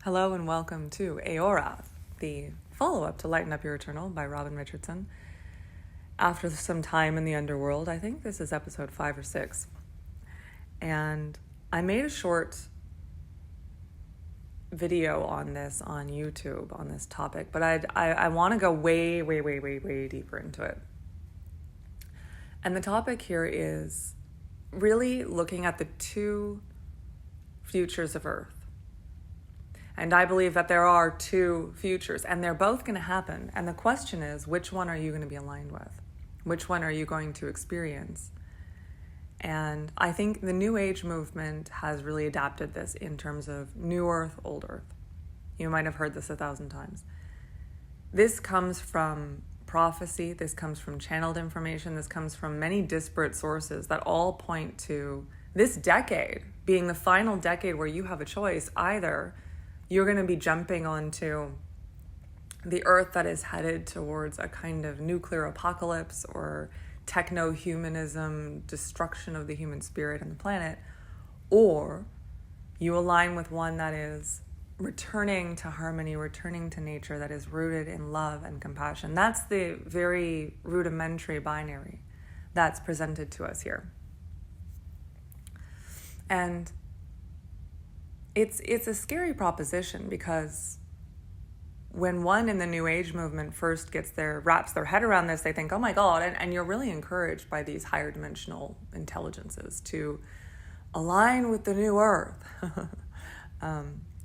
Hello and welcome to Aorath, the follow-up to Lighten Up Your Eternal by Robin Richardson. After some time in the underworld, I think this is episode 5 or 6. And I made a short video on this on YouTube on this topic, but I want to go way deeper into it. And the topic here is really looking at the two futures of Earth. And I believe that there are two futures, and they're both going to happen. And the question is, which one are you going to be aligned with? Which one are you going to experience? And I think the New Age movement has really adapted this in terms of New Earth, Old Earth. You might have heard this 1,000 times. This comes from prophecy. This comes from channeled information. This comes from many disparate sources that all point to this decade being the final decade where you have a choice. Either you're going to be jumping onto the Earth that is headed towards a kind of nuclear apocalypse or techno-humanism, destruction of the human spirit and the planet, or you align with one that is returning to harmony, returning to nature, that is rooted in love and compassion. That's the very rudimentary binary that's presented to us here. And it's a scary proposition, because when one in the New Age movement first wraps their head around this, they think, oh my God, and you're really encouraged by these higher dimensional intelligences to align with the new Earth.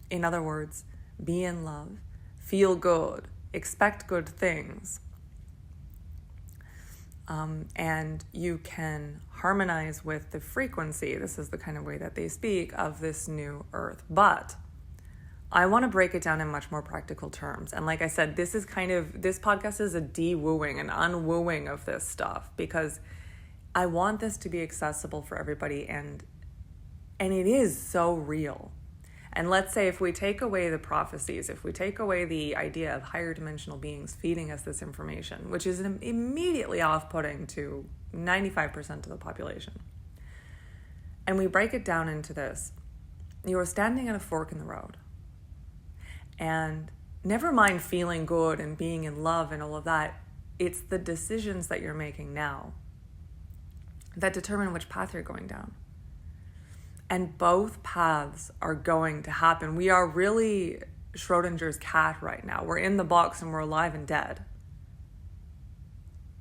In other words, be in love, feel good, expect good things. And you can harmonize with the frequency, this is the kind of way that they speak, of this new Earth. But I want to break it down in much more practical terms. And like I said, this podcast is a de-wooing, an unwooing of this stuff, because I want this to be accessible for everybody, and it is so real. And let's say if we take away the prophecies, if we take away the idea of higher dimensional beings feeding us this information, which is immediately off-putting to 95% of the population, and we break it down into this, you are standing at a fork in the road. And never mind feeling good and being in love and all of that, it's the decisions that you're making now that determine which path you're going down. And both paths are going to happen. We are really Schrodinger's cat right now. We're in the box and we're alive and dead.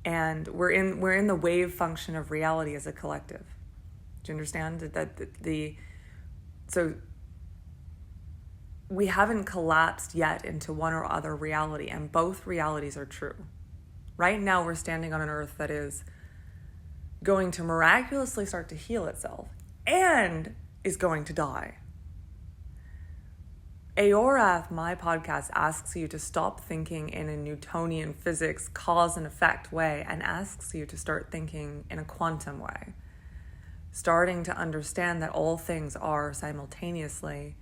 And we're in the wave function of reality as a collective. Do you understand? So we haven't collapsed yet into one or other reality, and both realities are true. Right now we're standing on an Earth that is going to miraculously start to heal itself and is going to die. Aorath, my podcast, asks you to stop thinking in a Newtonian physics cause and effect way, and asks you to start thinking in a quantum way. Starting to understand that all things are simultaneously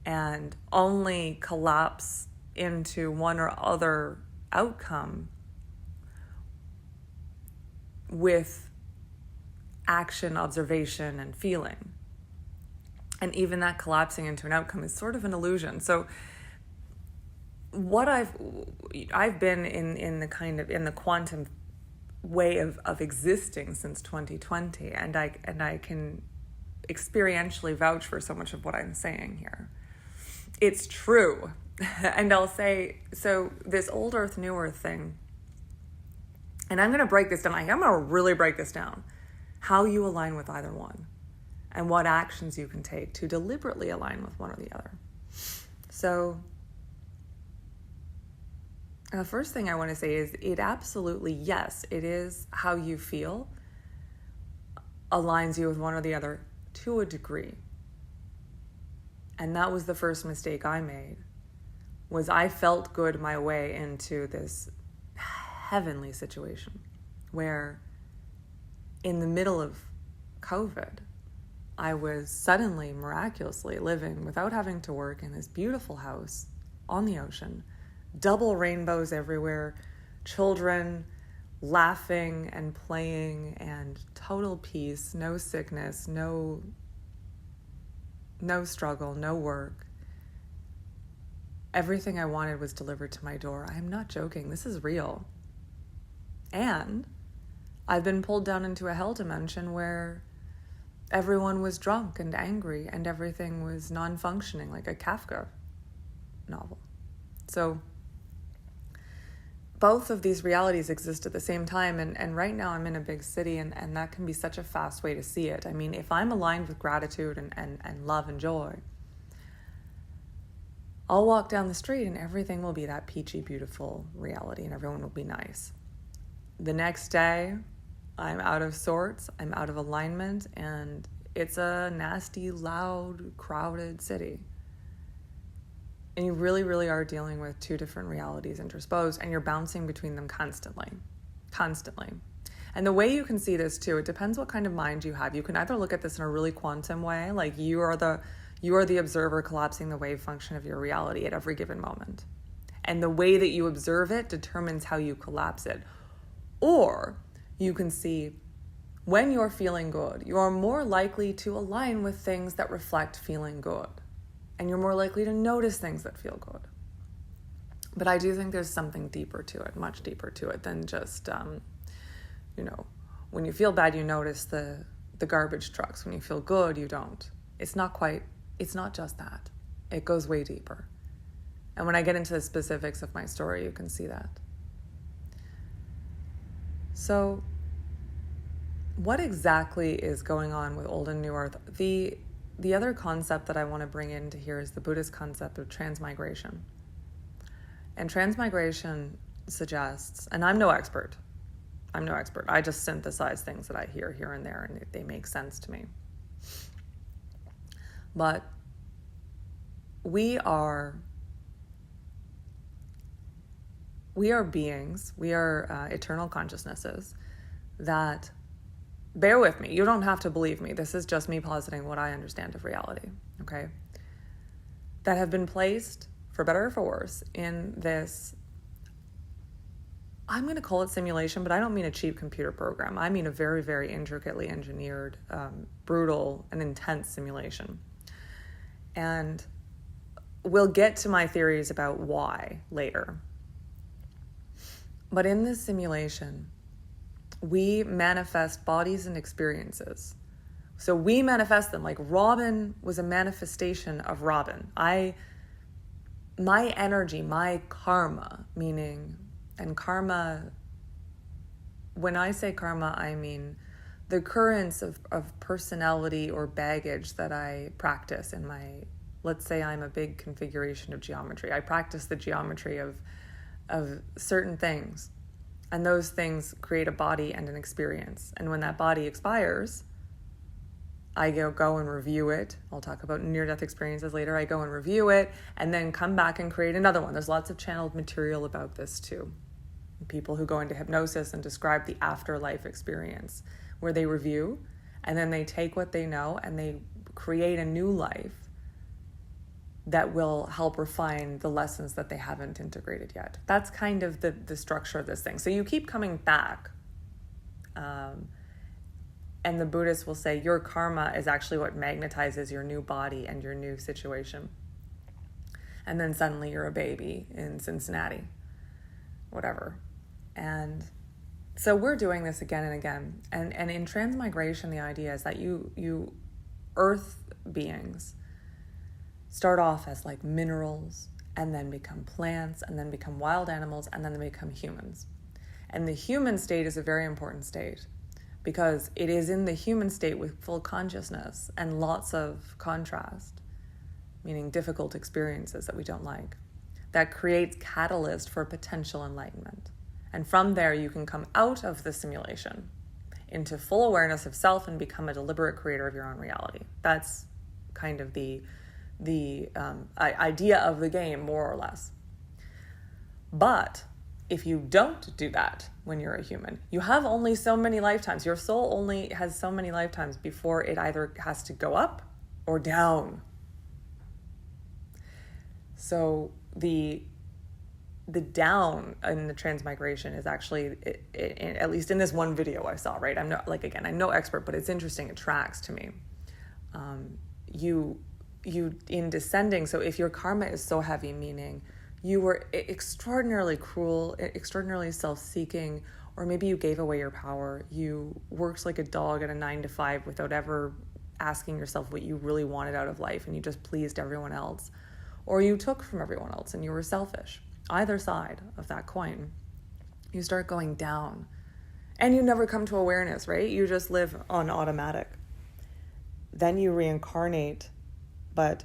and only collapse into one or other outcome with action, observation, and feeling. And even that collapsing into an outcome is sort of an illusion. So what I've been in the quantum way of existing since 2020, and I can experientially vouch for so much of what I'm saying here. It's true. And I'll say, so this old Earth, new Earth thing, and I'm going to break this down. I'm going to really break this down. How you align with either one, and what actions you can take to deliberately align with one or the other. So the first thing I want to say is it absolutely, yes, it is how you feel aligns you with one or the other to a degree. And that was the first mistake I made, was I felt good my way into this heavenly situation where in the middle of COVID, I was suddenly, miraculously living without having to work in this beautiful house on the ocean, double rainbows everywhere, children laughing and playing, and total peace, no sickness, no struggle, no work. everything I wanted was delivered to my door. I am not joking. This is real. And I've been pulled down into a hell dimension where everyone was drunk and angry and everything was non-functioning, like a Kafka novel. So both of these realities exist at the same time, and right now I'm in a big city, and that can be such a fast way to see it. I mean, if I'm aligned with gratitude and love and joy, I'll walk down the street and everything will be that peachy, beautiful reality, and everyone will be nice. The next day, I'm out of sorts, I'm out of alignment, and it's a nasty, loud, crowded city. And you really, really are dealing with two different realities intersposed, and you're bouncing between them constantly. And the way you can see this too, it depends what kind of mind you have. You can either look at this in a really quantum way, like you are the observer collapsing the wave function of your reality at every given moment. And the way that you observe it determines how you collapse it. Or you can see when you're feeling good, you are more likely to align with things that reflect feeling good. And you're more likely to notice things that feel good. But I do think there's something deeper to it, much deeper to it than just, when you feel bad, you notice the garbage trucks. When you feel good, you don't. It's not just that. It goes way deeper. And when I get into the specifics of my story, you can see that. So what exactly is going on with Old and New Earth? The other concept that I want to bring into here is the Buddhist concept of transmigration. And transmigration suggests, and I'm no expert. I just synthesize things that I hear here and there, and they make sense to me. But we are beings, we are eternal consciousnesses that, bear with me, you don't have to believe me, this is just me positing what I understand of reality, okay? That have been placed, for better or for worse, in this, I'm going to call it simulation, but I don't mean a cheap computer program. I mean a very, very intricately engineered, brutal, and intense simulation. And we'll get to my theories about why later. But in this simulation, we manifest bodies and experiences. So we manifest them. Like Robin was a manifestation of Robin. My energy, my karma, and karma, when I say karma, I mean the currents of personality or baggage that I practice in my, let's say I'm a big configuration of geometry. I practice the geometry of certain things. And those things create a body and an experience. And when that body expires, I go and review it. I'll talk about near-death experiences later. I go and review it and then come back and create another one. There's lots of channeled material about this too. People who go into hypnosis and describe the afterlife experience, where they review and then they take what they know and they create a new life that will help refine the lessons that they haven't integrated yet. That's kind of the structure of this thing. So you keep coming back. And the Buddhists will say your karma is actually what magnetizes your new body and your new situation. And then suddenly you're a baby in Cincinnati, whatever. And so we're doing this again and again. And in transmigration, the idea is that you earth beings start off as like minerals and then become plants and then become wild animals and then they become humans. And the human state is a very important state because it is in the human state with full consciousness and lots of contrast, meaning difficult experiences that we don't like, that creates catalyst for potential enlightenment. And from there you can come out of the simulation into full awareness of self and become a deliberate creator of your own reality. That's kind of the idea of the game, more or less. But if you don't do that when you're a human, you have only so many lifetimes. Your soul only has so many lifetimes before it either has to go up or down. So the down in the transmigration is actually, at least in this one video I saw, right? I'm no expert, but it's interesting. It tracks to me. in descending, so if your karma is so heavy, meaning you were extraordinarily cruel, extraordinarily self-seeking, or maybe you gave away your power, you worked like a dog at a 9 to 5 without ever asking yourself what you really wanted out of life, and you just pleased everyone else, or you took from everyone else and you were selfish. Either side of that coin, you start going down, and you never come to awareness, right? You just live on automatic. Then you reincarnate, but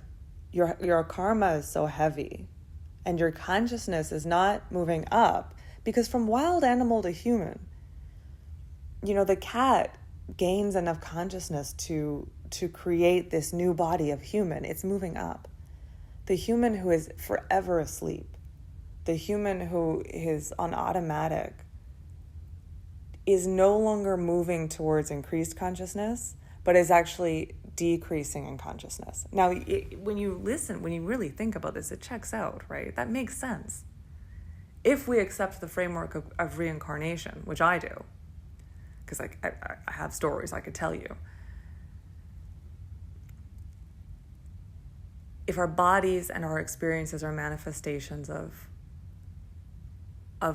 your karma is so heavy and your consciousness is not moving up, because from wild animal to human, the cat gains enough consciousness to create this new body of human. It's moving up. The human who is forever asleep, the human who is on automatic, is no longer moving towards increased consciousness, but is actually decreasing in consciousness. Now, when you really think about this, it checks out, right? That makes sense. If we accept the framework of reincarnation, which I do, because I have stories I could tell you. If our bodies and our experiences are manifestations of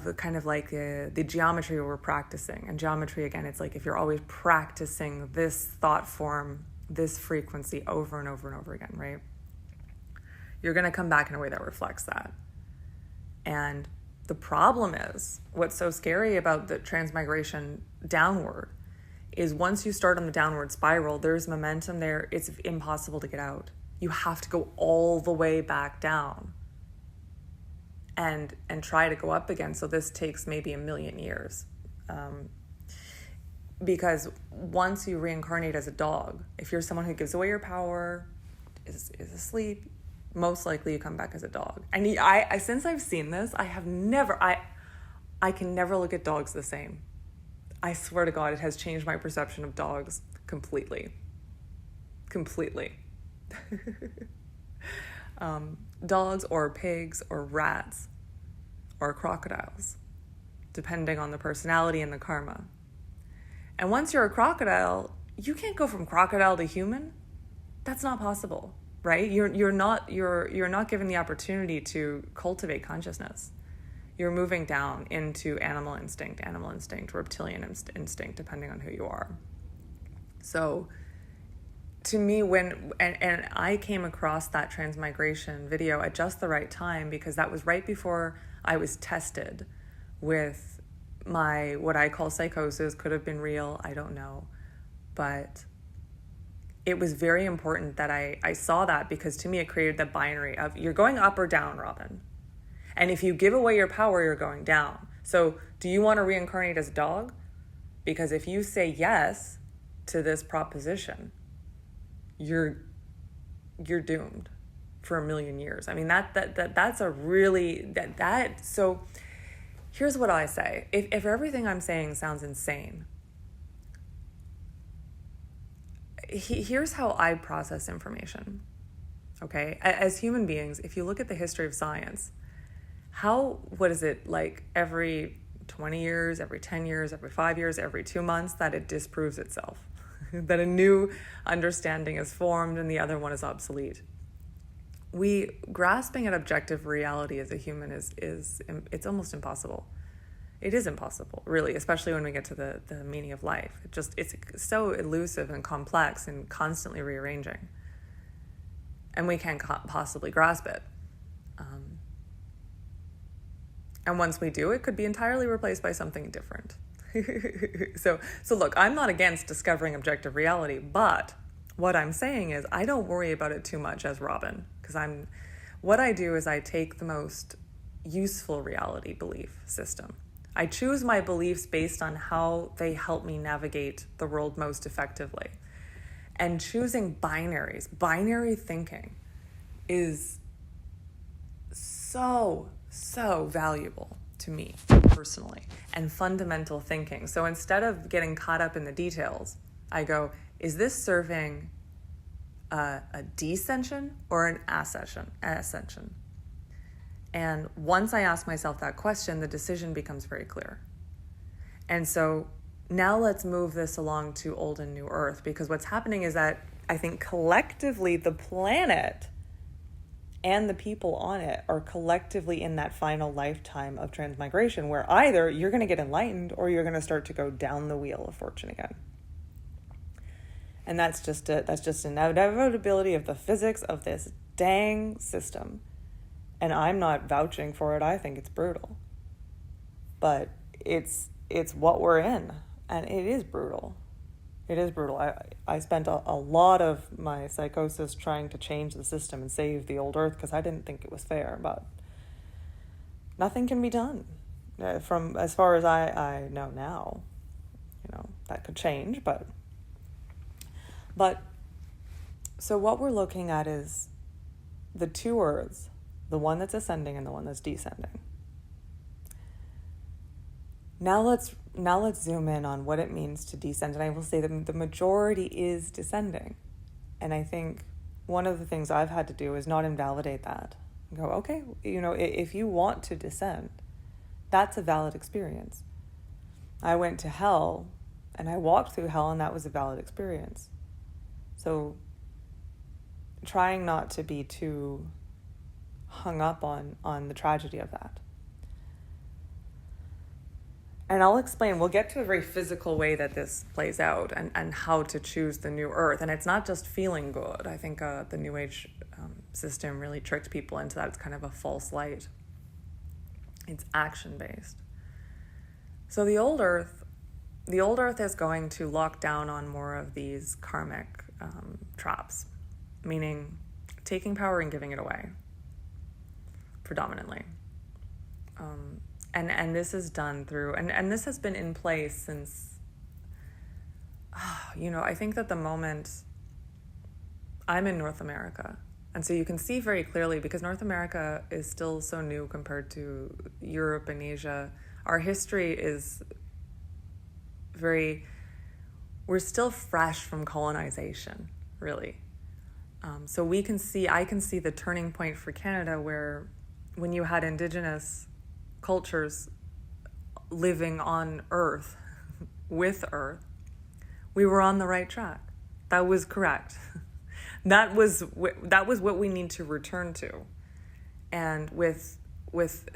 the kind of like the geometry we're practicing, and geometry, again, it's like if you're always practicing this thought form, this frequency over and over and over again, right? You're going to come back in a way that reflects that. And the problem is, what's so scary about the transmigration downward is once you start on the downward spiral, there's momentum there. It's impossible to get out. You have to go all the way back down and try to go up again. So this takes maybe 1,000,000 years. Because once you reincarnate as a dog, if you're someone who gives away your power, is asleep, most likely you come back as a dog. And I since I've seen this, I can never look at dogs the same. I swear to God, it has changed my perception of dogs completely. Dogs or pigs or rats or crocodiles, depending on the personality and the karma. And once you're a crocodile, you can't go from crocodile to human. That's not possible, right? You're not given the opportunity to cultivate consciousness. You're moving down into animal instinct, reptilian instinct, depending on who you are. So to me, when I came across that transmigration video at just the right time, because that was right before I was tested with my, what I call psychosis, could have been real, I don't know. But it was very important that I saw that, because to me it created the binary of you're going up or down, Robin. And if you give away your power, you're going down. So do you want to reincarnate as a dog? Because if you say yes to this proposition, you're doomed for 1,000,000 years. I mean, that's a really, so here's what I say. If everything I'm saying sounds insane, here's how I process information, okay? As human beings, if you look at the history of science, what is it, like every 20 years, every 10 years, every 5 years, every 2 months, that it disproves itself, that a new understanding is formed and the other one is obsolete. Grasping at objective reality as a human it's almost impossible. It is impossible, really, especially when we get to the meaning of life. It's so elusive and complex and constantly rearranging. And we can't possibly grasp it. And once we do, it could be entirely replaced by something different. So look, I'm not against discovering objective reality, but what I'm saying is I don't worry about it too much as Robin, because what I do is I take the most useful reality belief system. I choose my beliefs based on how they help me navigate the world most effectively. And choosing binary thinking is so valuable to me personally, and fundamental thinking. So instead of getting caught up in the details, I go, is this serving a descension or an ascension? And once I ask myself that question, the decision becomes very clear. And so now let's move this along to old and new earth, because what's happening is that I think collectively the planet and the people on it are collectively in that final lifetime of transmigration, where either you're going to get enlightened or you're going to start to go down the wheel of fortune again. And that's just an inevitability of the physics of this dang system. And I'm not vouching for it. I think it's brutal. But it's what we're in, and it is brutal. It is brutal. I spent a lot of my psychosis trying to change the system and save the old earth because I didn't think it was fair, but nothing can be done. From as far as I know now, that could change, but so what we're looking at is the two earths, the one that's ascending and the one that's descending. Now let's zoom in on what it means to descend. And I will say that the majority is descending. And I think one of the things I've had to do is not invalidate that. Go, okay, if you want to descend, that's a valid experience. I went to hell and I walked through hell, and that was a valid experience. So trying not to be too hung up on the tragedy of that. And I'll explain, we'll get to a very physical way that this plays out and how to choose the new earth. And it's not just feeling good. I think the New Age system really tricked people into that. It's kind of a false light. It's action-based. So the old earth is going to lock down on more of these karmic traps, meaning taking power and giving it away, predominantly. And this is done through, and this has been in place since, I think that the moment I'm in North America, and so you can see very clearly, because North America is still so new compared to Europe and Asia, our history is we're still fresh from colonization, really. So I can see the turning point for Canada, where when you had Indigenous cultures living on Earth, with Earth, we were on the right track. That was correct. That was what we need to return to. And with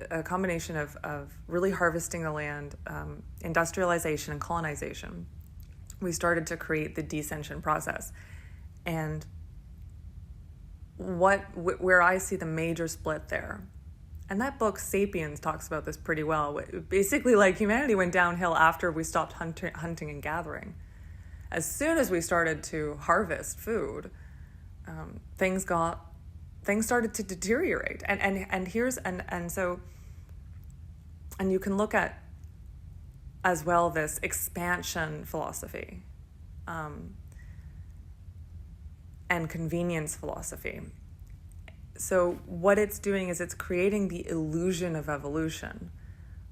a combination of really harvesting the land, industrialization and colonization, we started to create the descension process. And where I see the major split there, and that book, Sapiens, talks about this pretty well. Basically, humanity went downhill after we stopped hunting and gathering. As soon as we started to harvest food, things started to deteriorate. And you can look at as well this expansion philosophy and convenience philosophy. So what it's doing is it's creating the illusion of evolution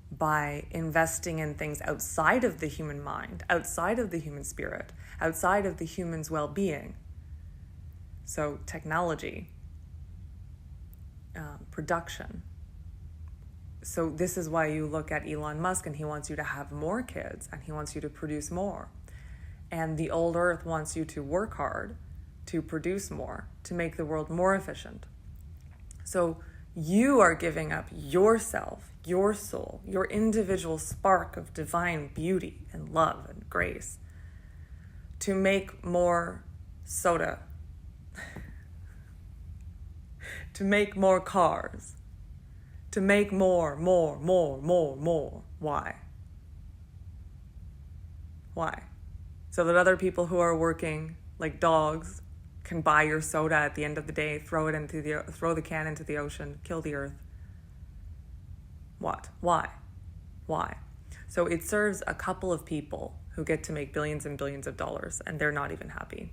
by investing in things outside of the human mind, outside of the human spirit, outside of the human's well-being. So technology, production. So this is why you look at Elon Musk, and he wants you to have more kids, and he wants you to produce more. And the old earth wants you to work hard, to produce more, to make the world more efficient. So you are giving up yourself, your soul, your individual spark of divine beauty and love and grace to make more soda, to make more cars, to make more. Why? Why? So that other people who are working like dogs can buy your soda at the end of the day, throw the can into the ocean, kill the earth. What? Why? So it serves a couple of people who get to make billions and billions of dollars, and they're not even happy.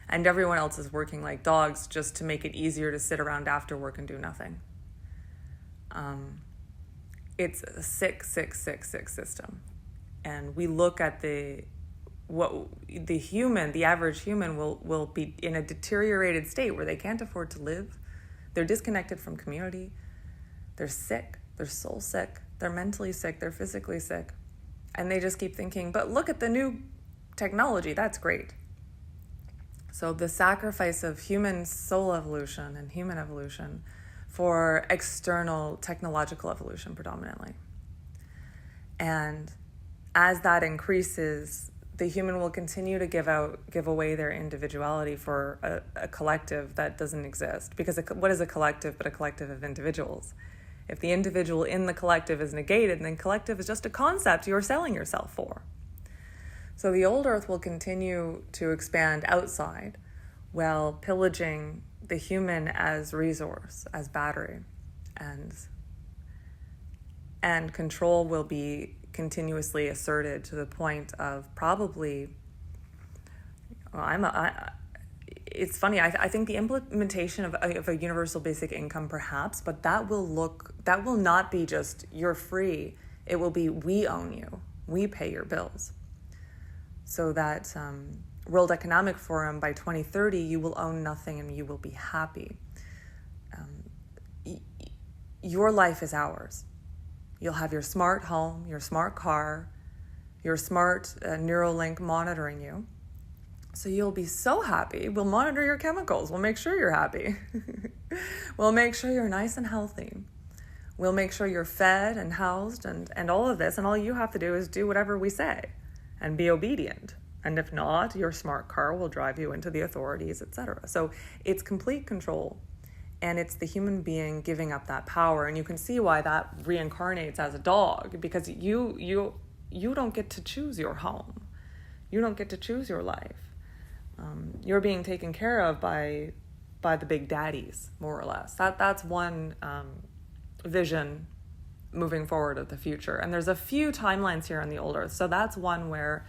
And everyone else is working like dogs just to make it easier to sit around after work and do nothing. It's a sick system. And we look at the average human will be in a deteriorated state where they can't afford to live. They're disconnected from community. They're sick. They're soul sick. They're mentally sick. They're physically sick. And they just keep thinking, but look at the new technology. That's great. So the sacrifice of human soul evolution and human evolution for external technological evolution predominantly. And as that increases, the human will continue to give away their individuality for a collective that doesn't exist. Because what is a collective but a collective of individuals? If the individual in the collective is negated, then collective is just a concept you're selling yourself for. So the old earth will continue to expand outside while pillaging the human as resource, as battery. And control will be continuously asserted to the point of probably, it's funny, I think the implementation of a universal basic income perhaps, but that will not be just you're free. It will be we own you. We pay your bills. So that World Economic Forum by 2030, you will own nothing and you will be happy. Your life is ours. You'll have your smart home, your smart car, your smart Neuralink monitoring you. So you'll be so happy. We'll monitor your chemicals. We'll make sure you're happy. We'll make sure you're nice and healthy. We'll make sure you're fed and housed and all of this. And all you have to do is do whatever we say and be obedient. And if not, your smart car will drive you into the authorities, etc. So it's complete control. And it's the human being giving up that power. And you can see why that reincarnates as a dog, because you don't get to choose your home. You don't get to choose your life. You're being taken care of by the big daddies, more or less. That's one vision moving forward of the future. And there's a few timelines here on the old earth. So that's one where,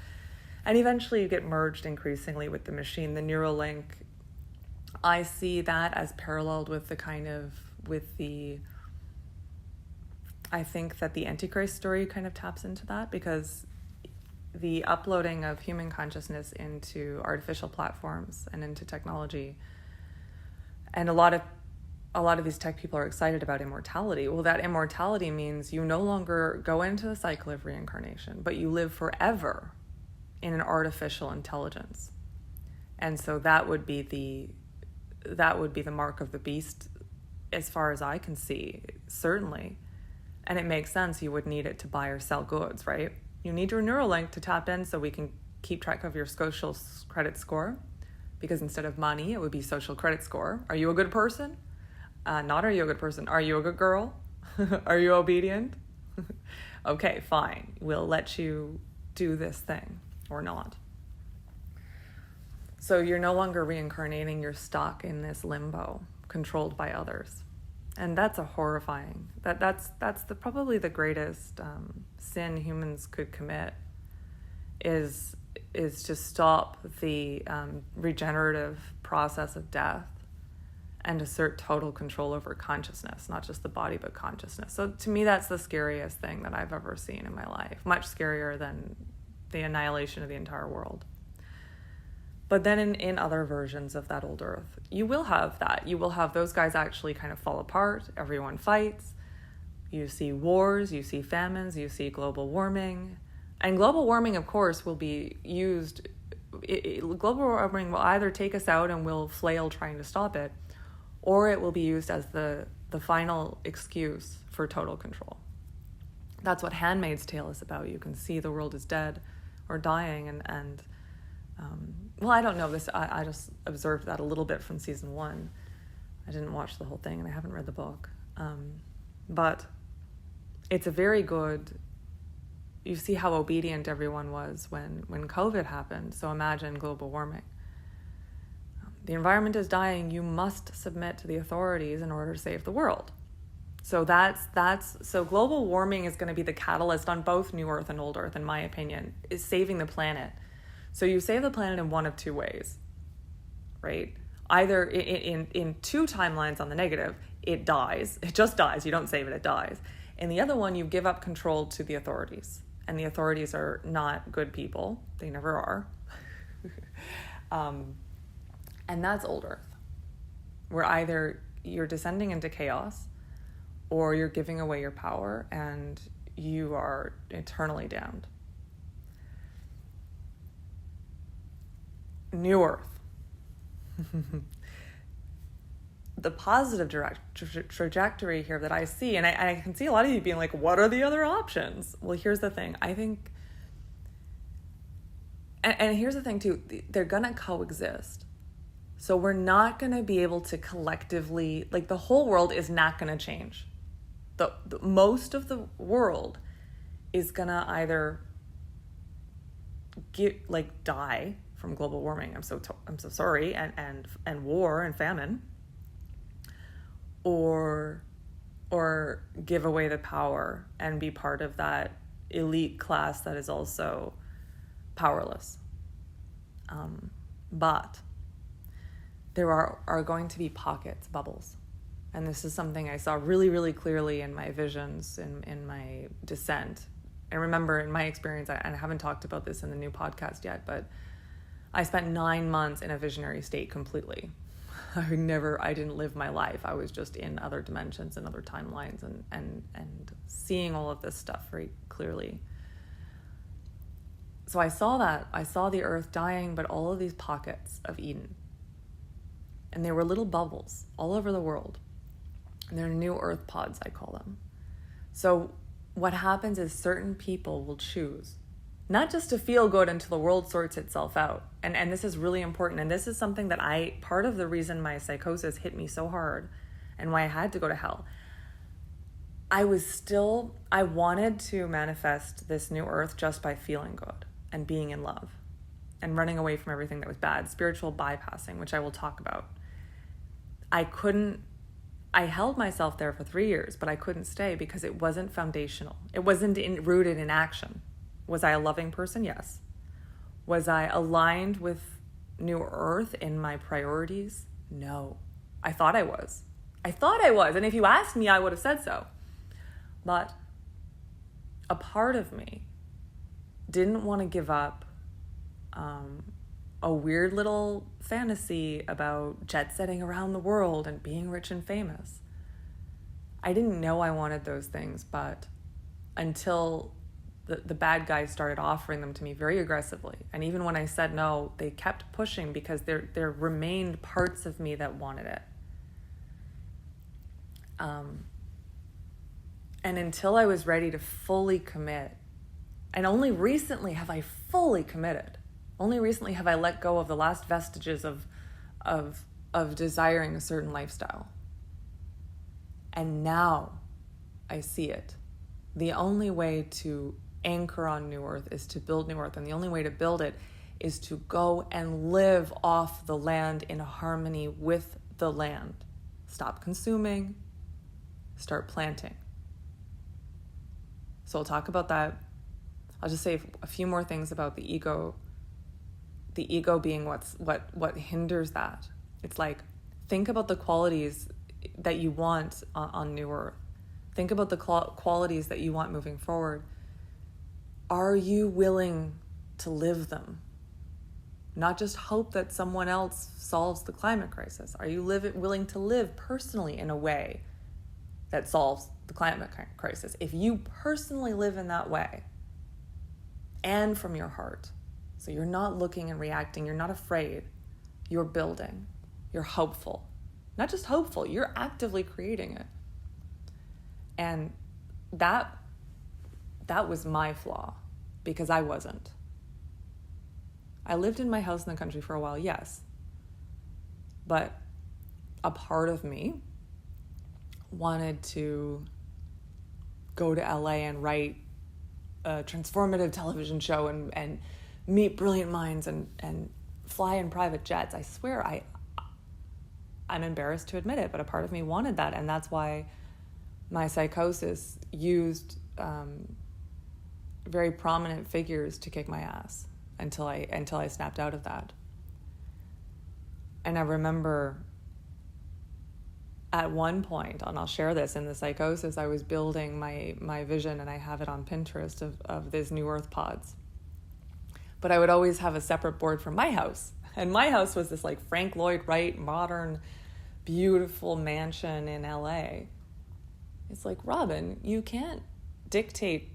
and eventually you get merged increasingly with the machine, the Neuralink. I see that as paralleled with I think that the Antichrist story kind of taps into that, because the uploading of human consciousness into artificial platforms and into technology, and a lot of these tech people are excited about immortality. Well, that immortality means you no longer go into the cycle of reincarnation, but you live forever in an artificial intelligence. And so that would be the mark of the beast, as far as I can see, certainly. And it makes sense. You would need it to buy or sell goods, right? You need your Neuralink to tap in so we can keep track of your social credit score, because instead of money, it would be social credit score. Are you a good person? Not are you a good person. Are you a good girl? Are you obedient? Okay, fine. We'll let you do this thing or not. So you're no longer reincarnating, you're stuck in this limbo, controlled by others. And that's a horrifying, that's probably the greatest sin humans could commit, is to stop the regenerative process of death and assert total control over consciousness, not just the body, but consciousness. So to me, that's the scariest thing that I've ever seen in my life, much scarier than the annihilation of the entire world. But then in other versions of that old earth, you will have that. You will have those guys actually kind of fall apart. Everyone fights. You see wars, you see famines, you see global warming. And global warming, of course, will be used. Global warming will either take us out and we'll flail trying to stop it, or it will be used as the final excuse for total control. That's what Handmaid's Tale is about. You can see the world is dead or dying, and well, I don't know this. I just observed that a little bit from season 1. I didn't watch the whole thing, and I haven't read the book. But it's a very good. You see how obedient everyone was when COVID happened. So imagine global warming. The environment is dying. You must submit to the authorities in order to save the world. So so global warming is going to be the catalyst on both New Earth and Old Earth, in my opinion, is saving the planet. So you save the planet in one of two ways, right? Either in two timelines on the negative, it dies. It just dies. You don't save it, it dies. And the other one, you give up control to the authorities. And the authorities are not good people. They never are. And that's Old Earth, where either you're descending into chaos or you're giving away your power and you are eternally damned. New Earth. the positive trajectory here that I see, and I can see a lot of you being like, what are the other options? Well, here's the thing. I think, and here's the thing too, they're going to coexist. So we're not going to be able to collectively, like the whole world is not going to change. The most of the world is going to either die from global warming. I'm so sorry, and war and famine, or give away the power and be part of that elite class that is also powerless. But there are going to be pockets, bubbles. And this is something I saw really, really clearly in my visions, in my descent. And remember, in my experience, I haven't talked about this in the new podcast yet, but I spent 9 months in a visionary state completely. I didn't live my life. I was just in other dimensions and other timelines and seeing all of this stuff very clearly. So I saw that. I saw the earth dying, but all of these pockets of Eden. And they were little bubbles all over the world. And they're new earth pods, I call them. So what happens is certain people will choose not just to feel good until the world sorts itself out. And this is really important. And this is something that part of the reason my psychosis hit me so hard and why I had to go to hell. I wanted to manifest this new earth just by feeling good and being in love and running away from everything that was bad, spiritual bypassing, which I will talk about. I held myself there for 3 years, but I couldn't stay because it wasn't foundational. It wasn't rooted in action. Was I a loving person? Yes. Was I aligned with New Earth in my priorities? No. I thought I was. And if you asked me, I would have said so. But a part of me didn't want to give up a weird little fantasy about jet setting around the world and being rich and famous. I didn't know I wanted those things, but until the bad guys started offering them to me very aggressively. And even when I said no, they kept pushing because there remained parts of me that wanted it. And until I was ready to fully commit, and only recently have I fully committed. Only recently have I let go of the last vestiges of desiring a certain lifestyle. And now I see it. The only way to anchor on New Earth is to build New Earth. And the only way to build it is to go and live off the land in harmony with the land. Stop consuming, start planting. So I'll talk about that. I'll just say a few more things about the ego. The ego being what hinders that. It's like, think about the qualities that you want on New Earth. Think about the qualities that you want moving forward. Are you willing to live them? Not just hope that someone else solves the climate crisis. Are you willing to live personally in a way that solves the climate crisis? If you personally live in that way, and from your heart, so you're not looking and reacting, you're not afraid, you're building, you're hopeful. Not just hopeful, you're actively creating it. And that was my flaw, because I wasn't. I lived in my house in the country for a while, yes. But a part of me wanted to go to LA and write a transformative television show and meet brilliant minds and fly in private jets. I swear, I'm embarrassed to admit it, but a part of me wanted that. And that's why my psychosis used very prominent figures to kick my ass until I snapped out of that. And I remember at one point, and I'll share this, in the psychosis, I was building my vision, and I have it on Pinterest of these New Earth pods. But I would always have a separate board from my house. And my house was this like Frank Lloyd Wright, modern, beautiful mansion in LA. It's like, Robin, you can't dictate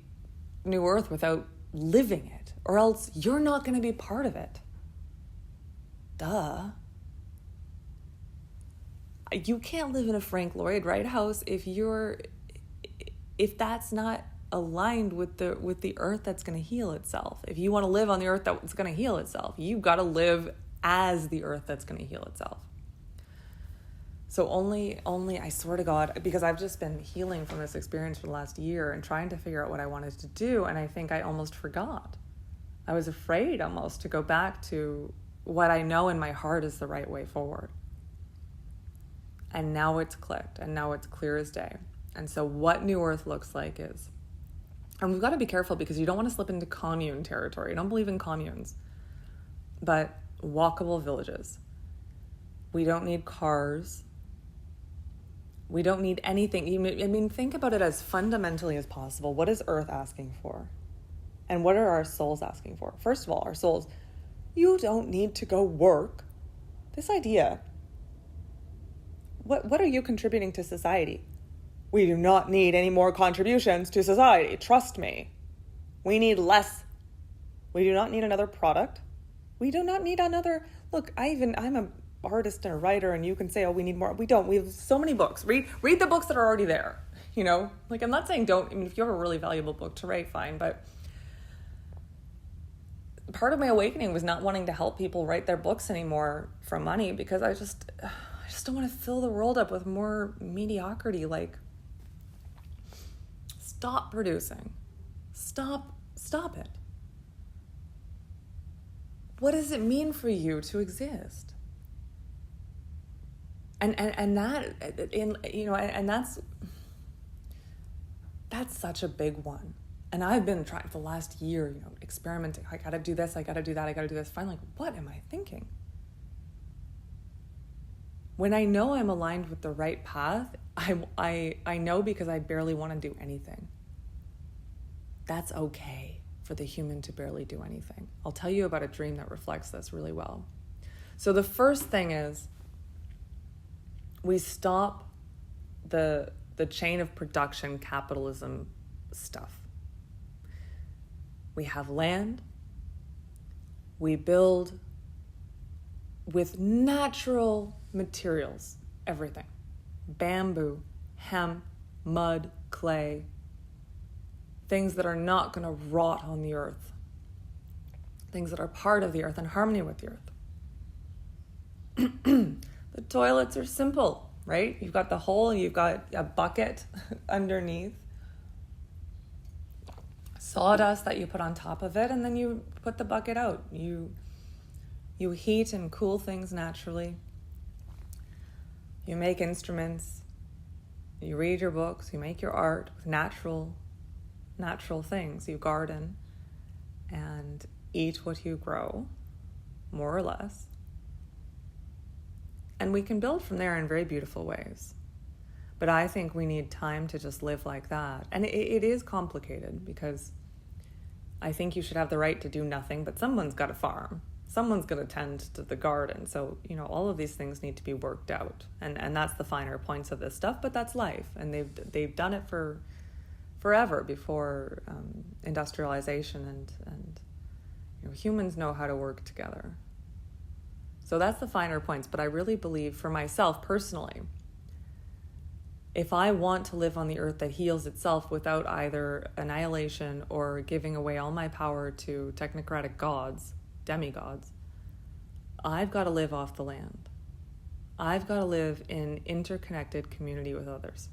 New Earth without living it, or else you're not going to be part of it. Duh. You can't live in a Frank Lloyd Wright house if that's not aligned with the earth that's going to heal itself. If you want to live on the earth that's going to heal itself, you've got to live as the earth that's going to heal itself. So only, I swear to God, because I've just been healing from this experience for the last year and trying to figure out what I wanted to do, and I think I almost forgot. I was afraid almost to go back to what I know in my heart is the right way forward. And now it's clicked, and now it's clear as day. And so what New Earth looks like is, and we've got to be careful because you don't want to slip into commune territory. I don't believe in communes, but walkable villages. We don't need cars. We don't need anything. I mean, think about it as fundamentally as possible. What is Earth asking for? And what are our souls asking for? First of all, our souls, you don't need to go work. This idea, what are you contributing to society? We do not need any more contributions to society. Trust me. We need less. We do not need another product. We do not need another. Look, I'm an artist and a writer, and you can say, oh, we need more. We don't. We have so many books. Read the books that are already there. You know, like, I'm not saying don't. I mean, if you have a really valuable book to write, fine. But part of my awakening was not wanting to help people write their books anymore for money, because I just don't want to fill the world up with more mediocrity. Like, stop producing. Stop it. What does it mean for you to exist? And that, and that's such a big one. And I've been trying for the last year, experimenting. I got to do this. I got to do that. I got to do this. Finally, what am I thinking? When I know I'm aligned with the right path, I know because I barely want to do anything. That's okay for the human to barely do anything. I'll tell you about a dream that reflects this really well. So the first thing is, we stop the chain of production capitalism stuff. We have land. We build with natural materials, everything. Bamboo, hemp, mud, clay, things that are not going to rot on the earth, things that are part of the earth, in harmony with the earth. The toilets are simple, right? You've got the hole, you've got a bucket underneath, sawdust that you put on top of it, and then you put the bucket out. You heat and cool things naturally. You make instruments. You read your books. You make your art with natural things. You garden and eat what you grow, more or less. And we can build from there in very beautiful ways. But I think we need time to just live like that. And it is complicated, because I think you should have the right to do nothing, but someone's got a farm. Someone's going to tend to the garden. So, all of these things need to be worked out. And that's the finer points of this stuff, but that's life. And they've done it for forever before industrialization, and humans know how to work together. So that's the finer points. But I really believe, for myself personally, if I want to live on the earth that heals itself without either annihilation or giving away all my power to technocratic gods, demigods, I've got to live off the land. I've got to live in interconnected community with others.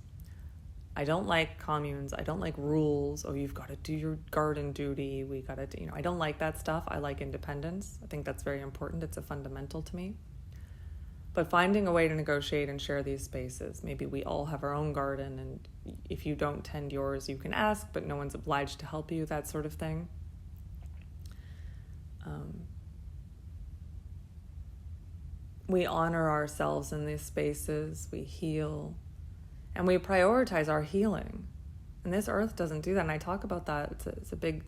I don't like communes. I don't like rules. Oh, you've got to do your garden duty. We got to do, I don't like that stuff. I like independence. I think that's very important. It's a fundamental to me. But finding a way to negotiate and share these spaces. Maybe we all have our own garden, and if you don't tend yours, you can ask, but no one's obliged to help you, that sort of thing. We honor ourselves in these spaces. We heal. And we prioritize our healing. And this earth doesn't do that. And I talk about that. It's a big...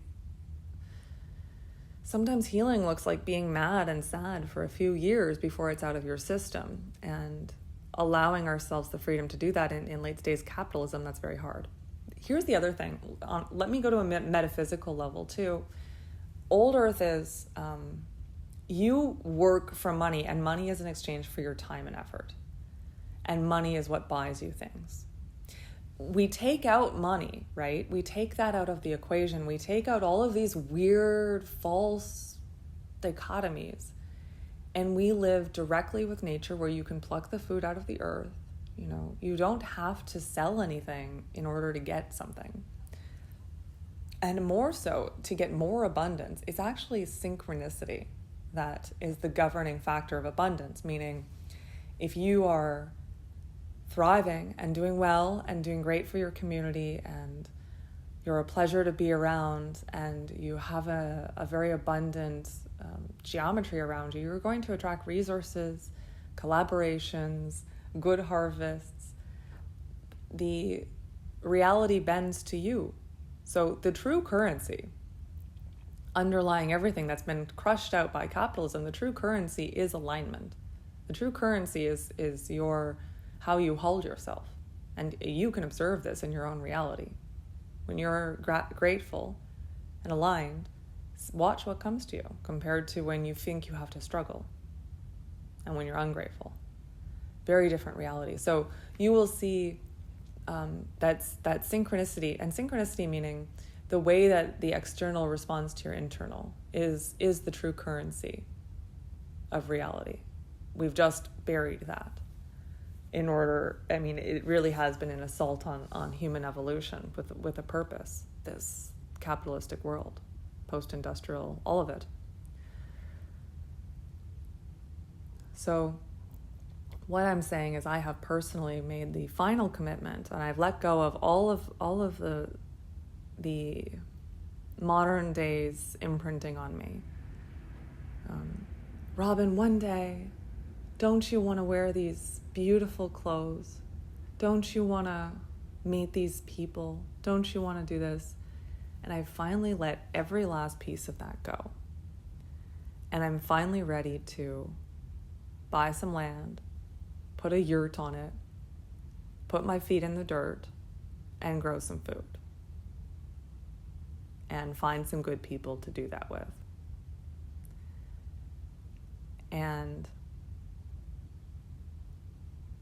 Sometimes healing looks like being mad and sad for a few years before it's out of your system. And allowing ourselves the freedom to do that in late stage capitalism, that's very hard. Here's the other thing. Let me go to a metaphysical level too. Old earth is... you work for money, and money is in exchange for your time and effort. and money is what buys you things. We take out money, right? We take that out of the equation. We take out all of these weird, false dichotomies, and we live directly with nature, where you can pluck the food out of the earth. You know, you don't have to sell anything in order to get something. And more so, to get more abundance, it's actually synchronicity that is the governing factor of abundance. Meaning, if you are thriving and doing well and doing great for your community, and you're a pleasure to be around, and you have a very abundant geometry around you, you're going to attract resources, collaborations, good harvests. The reality bends to you. So the true currency underlying everything that's been crushed out by capitalism, the true currency is alignment. The true currency is how you hold yourself. And you can observe this in your own reality. When you're grateful and aligned, watch what comes to you compared to when you think you have to struggle and when you're ungrateful. Very different reality. So you will see that synchronicity, and synchronicity meaning the way that the external responds to your internal is the true currency of reality. We've just buried that in order, I mean, it really has been an assault on human evolution with a purpose, this capitalistic world, post-industrial, all of it. So what I'm saying is, I have personally made the final commitment, and I've let go of all of the modern days imprinting on me. Robin, one day, don't you want to wear these beautiful clothes? Don't you want to meet these people? Don't you want to do this? And I finally let every last piece of that go. And I'm finally ready to buy some land, put a yurt on it, put my feet in the dirt, and grow some food. And find some good people to do that with. And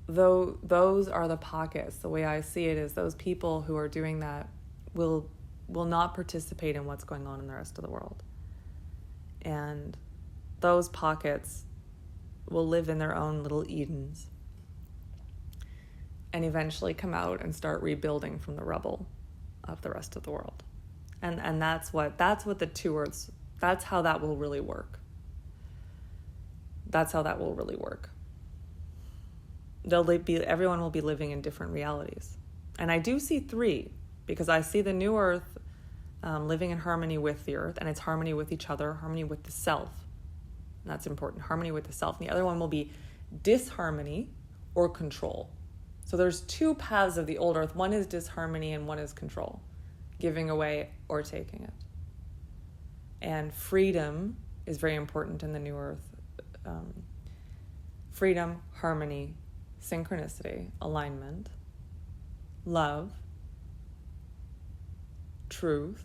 though those are the pockets, the way I see it is, those people who are doing that will not participate in what's going on in the rest of the world. And those pockets will live in their own little Edens and eventually come out and start rebuilding from the rubble of the rest of the world. And that's what the two earths, that's how that will really work. That's how that will really work. Everyone will be living in different realities. And I do see three, because I see the new earth living in harmony with the earth, and it's harmony with each other, harmony with the self. And that's important, harmony with the self. And the other one will be disharmony or control. So there's two paths of the old earth. One is disharmony and one is control, giving away or taking it. And freedom is very important in the new earth. Freedom, harmony, synchronicity, alignment, love, truth.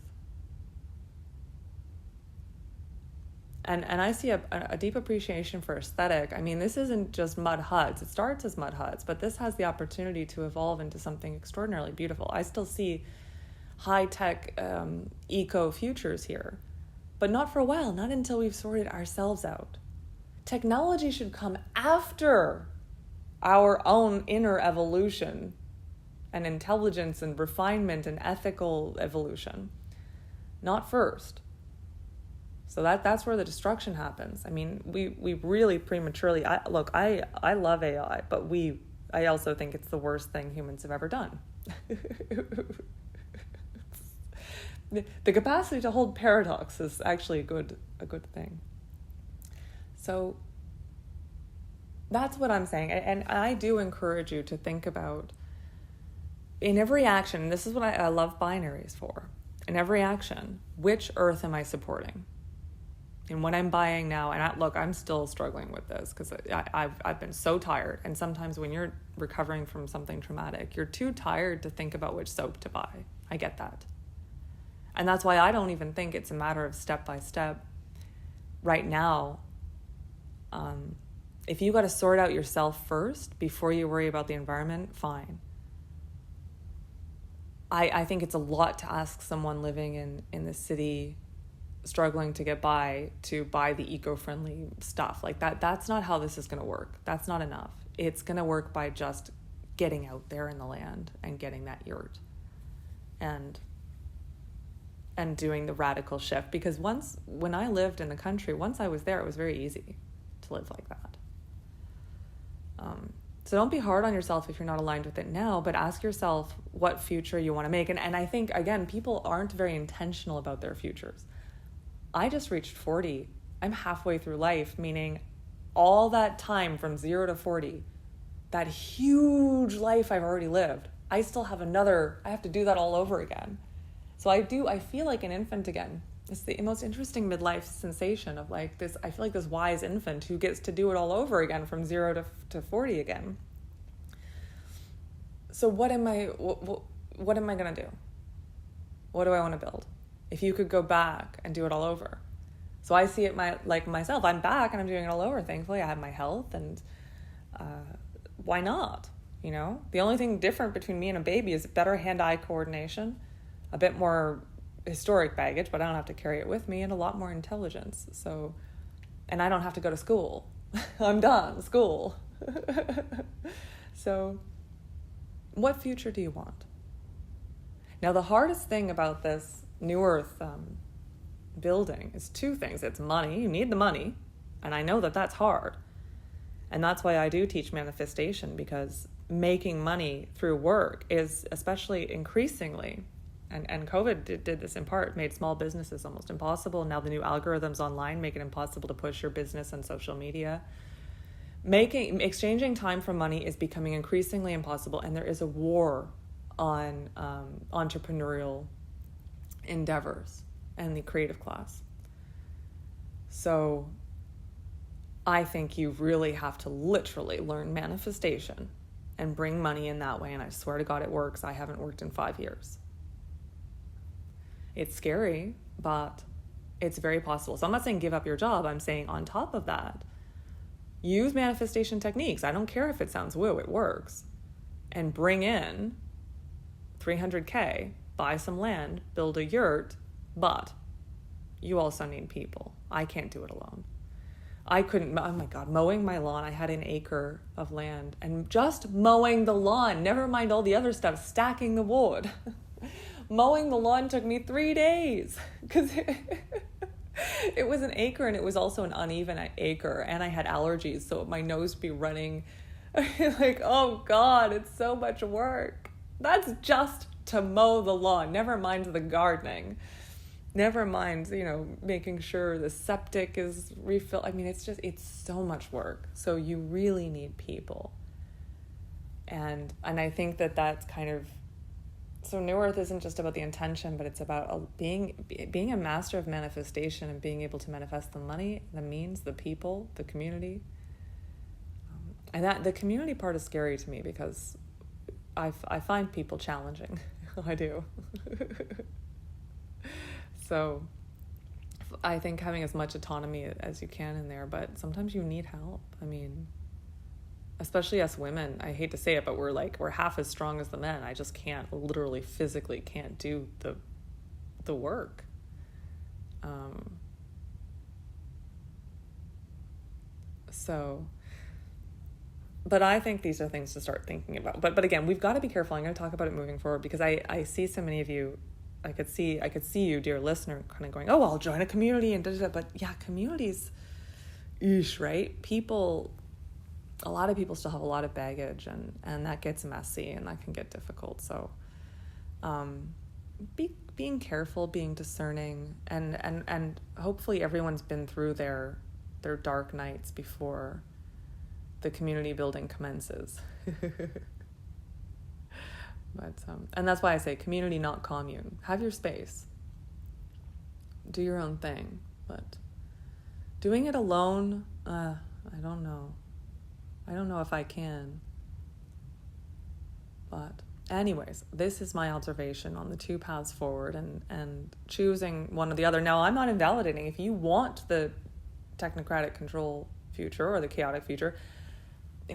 And I see a deep appreciation for aesthetic. I mean, this isn't just mud huts. It starts as mud huts, but this has the opportunity to evolve into something extraordinarily beautiful. I still see high-tech eco-futures here, but not for a while, not until we've sorted ourselves out. Technology should come after our own inner evolution and intelligence and refinement and ethical evolution, not first. So that's where the destruction happens. I mean, we really prematurely, I love AI, but I also think it's the worst thing humans have ever done. The capacity to hold paradox is actually a good thing. So that's what I'm saying. And I do encourage you to think about, in every action, and this is what I love binaries for, in every action, which earth am I supporting? And what I'm buying now, and I'm still struggling with this because I've been so tired. And sometimes when you're recovering from something traumatic, you're too tired to think about which soap to buy. I get that. And that's why I don't even think it's a matter of step by step. Right now, If you got to sort out yourself first before you worry about the environment, fine. I think it's a lot to ask someone living in the city, struggling to get by, to buy the eco-friendly stuff. Like that's not how this is going to work. That's not enough. It's going to work by just getting out there in the land and getting that yurt and doing the radical shift. Because when I lived in the country, once I was there, it was very easy to live like that. So don't be hard on yourself if you're not aligned with it now, but ask yourself what future you want to make. And I think, again, people aren't very intentional about their futures. I just reached 40. I'm halfway through life, meaning all that time from 0 to 40, that huge life I've already lived, I still have I have to do that all over again. So I feel like an infant again. It's the most interesting midlife sensation of like this. I feel like this wise infant who gets to do it all over again from 0 to 40 again. So what am I going to do? What do I want to build? If you could go back and do it all over. So I see it like myself. I'm back and I'm doing it all over. Thankfully, I have my health, and why not? You know, the only thing different between me and a baby is better hand-eye coordination, a bit more historic baggage, but I don't have to carry it with me, and a lot more intelligence. So, and I don't have to go to school. I'm done school. So, what future do you want? Now, the hardest thing about this New Earth building is two things. It's money. You need the money, and I know that that's hard. And that's why I do teach manifestation, because making money through work is, especially increasingly, and COVID did this in part, made small businesses almost impossible. Now the new algorithms online make it impossible to push your business on social media. Exchanging time for money is becoming increasingly impossible, and there is a war on entrepreneurial endeavors and the creative class. So I think you really have to literally learn manifestation and bring money in that way. And I swear to God, it works. I haven't worked in 5 years. It's scary, but it's very possible. So I'm not saying give up your job. I'm saying on top of that, use manifestation techniques. I don't care if it sounds woo, it works. And bring in $300K, buy some land, build a yurt, but you also need people. I can't do it alone. I couldn't, oh my God, mowing my lawn. I had an acre of land, and just mowing the lawn, never mind all the other stuff, stacking the wood. Mowing the lawn took me 3 days because it was an acre, and it was also an uneven acre, and I had allergies, so my nose would be running. Like, oh God, it's so much work. That's just to mow the lawn, never mind the gardening. Never mind, making sure the septic is refilled. I mean, it's so much work. So you really need people. And I think that's kind of, so New Earth isn't just about the intention, but it's about being a master of manifestation and being able to manifest the money, the means, the people, the community. And that the community part is scary to me because I find people challenging. I do. So I think having as much autonomy as you can in there, but sometimes you need help. I mean, especially us women, I hate to say it, but we're half as strong as the men. I just literally physically can't do the work. But I think these are things to start thinking about. But again, we've got to be careful. I'm going to talk about it moving forward because I see so many of you. I could see you, dear listener, kind of going, oh, I'll join a community and da-da-da. But yeah, communities, right? A lot of people still have a lot of baggage, and that gets messy and that can get difficult. So being careful, being discerning, and hopefully everyone's been through their dark nights before the community building commences. But and that's why I say community, not commune. Have your space. Do your own thing. But doing it alone, I don't know. I don't know if I can. But anyways, this is my observation on the two paths forward and choosing one or the other. Now, I'm not invalidating. If you want the technocratic control future or the chaotic future.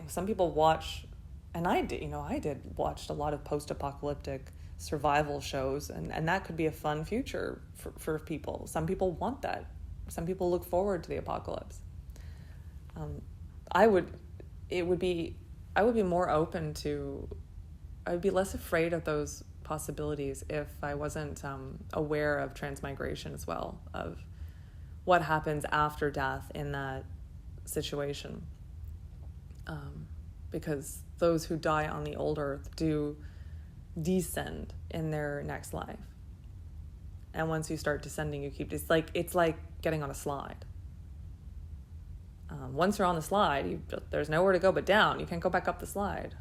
Some people watch, and I did watch a lot of post-apocalyptic survival shows, and that could be a fun future for people. Some people want that. Some people look forward to the apocalypse. I would be more open to, I would be less afraid of those possibilities if I wasn't aware of transmigration as well, of what happens after death in that situation. Because those who die on the old earth do descend in their next life. And once you start descending, it's like getting on a slide. Once you're on the slide, there's nowhere to go but down. You can't go back up the slide.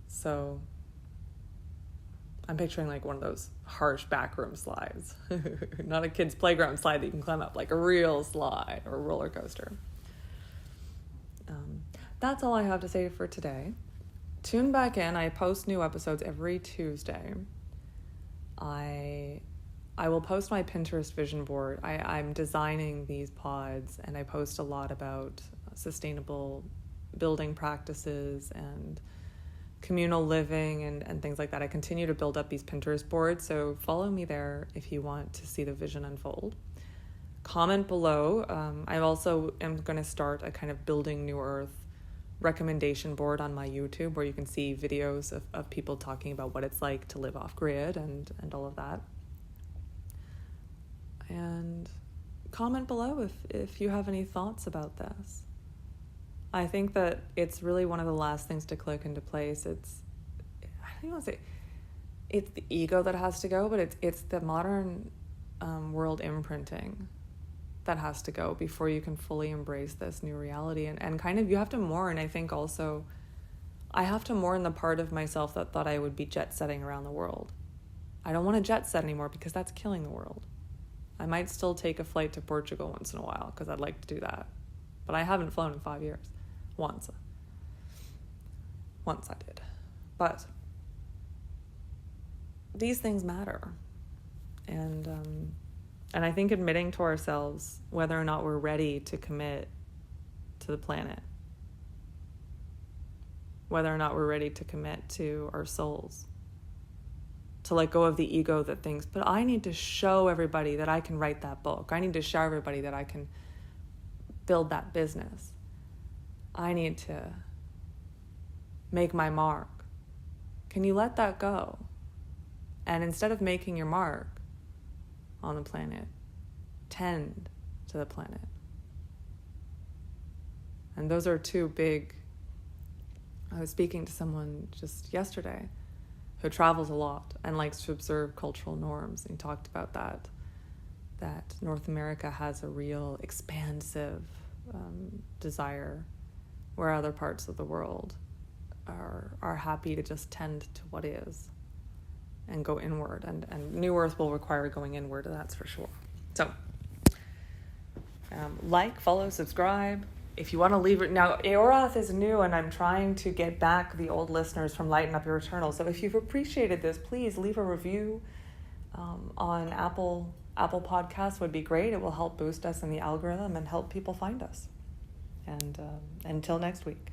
So I'm picturing like one of those harsh backroom slides. Not a kid's playground slide that you can climb up, like a real slide or a roller coaster. That's all I have to say for today. Tune back in. I post new episodes every Tuesday. I will post my Pinterest vision board. I'm designing these pods, and I post a lot about sustainable building practices and communal living and things like that. I continue to build up these Pinterest boards, so follow me there if you want to see the vision unfold. Comment below. I also am going to start a kind of building New Earth recommendation board on my YouTube where you can see videos of people talking about what it's like to live off-grid and all of that. And comment below if you have any thoughts about this. I think that it's really one of the last things to click into place. I don't even want to say it's the ego that has to go, but it's the modern world imprinting that has to go before you can fully embrace this new reality. And kind of you have to mourn. I think also I have to mourn the part of myself that thought I would be jet setting around the world. I don't want to jet set anymore because that's killing the world. I might still take a flight to Portugal once in a while because I'd like to do that. But I haven't flown in 5 years. Once I did. But these things matter. And I think admitting to ourselves whether or not we're ready to commit to the planet, whether or not we're ready to commit to our souls, to let go of the ego that thinks, but I need to show everybody that I can write that book. I need to show everybody that I can build that business. I need to make my mark. Can you let that go? And instead of making your mark on the planet, tend to the planet. And those are two big... I was speaking to someone just yesterday who travels a lot and likes to observe cultural norms. And he talked about that North America has a real expansive desire, where other parts of the world are happy to just tend to what is and go inward. And New Earth will require going inward, that's for sure. So, like, follow, subscribe. If you want to leave it... Now, Eorath is new, and I'm trying to get back the old listeners from Lighten Up Your Eternal. So if you've appreciated this, please leave a review on Apple Podcasts would be great. It will help boost us in the algorithm and help people find us. And until next week.